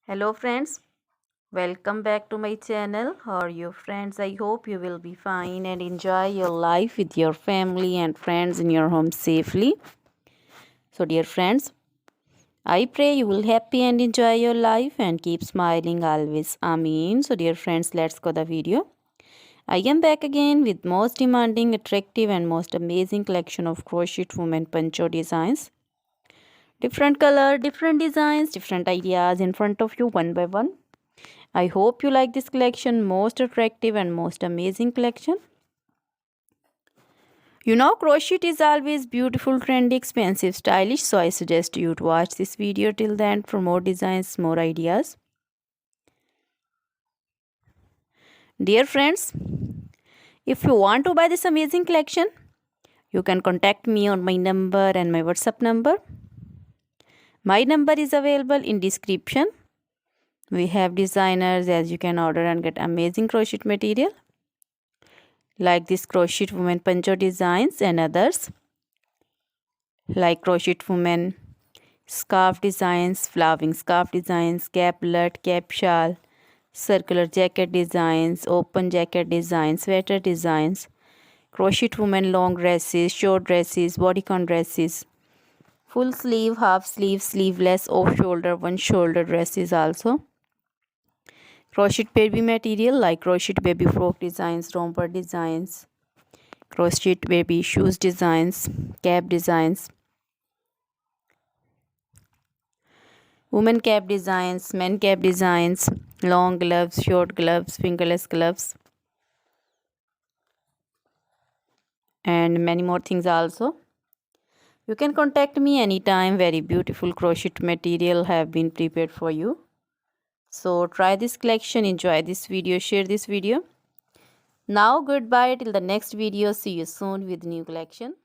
Hello friends, welcome back to my channel. How are you friends? I hope you will be fine and enjoy your life with your family and friends in your home safely. So dear friends, I pray you will happy and enjoy your life and keep smiling always. Amen. So dear friends, let's go the video. I am back again with most demanding, attractive and most amazing collection of crochet women poncho designs. Different color, different designs, different ideas in front of you one by one. I hope you like this collection, most attractive and most amazing collection. You know, crochet is always beautiful, trendy, expensive, stylish, so I suggest you to watch this video till the end for more designs, more ideas. Dear friends, if you want to buy this amazing collection, you can contact me on my number and my WhatsApp number. My number is available in description. We have designers as you can order and get amazing crochet material like this crochet woman poncho designs and others like crochet woman scarf designs, flowering scarf designs, caplet, cap shawl, circular jacket designs, open jacket designs, sweater designs, crochet woman long dresses, short dresses, bodycon dresses, full sleeve, half sleeve, sleeveless, off shoulder, one shoulder dresses also. Crochet baby material like crochet baby frock designs, romper designs, crochet baby shoes designs, cap designs, women cap designs, men cap designs, long gloves, short gloves, fingerless gloves, and many more things also. You can contact me anytime. Very beautiful crochet material have been prepared for you. So try this collection, enjoy this video, share this video. Now goodbye till the next video. See you soon with new collection.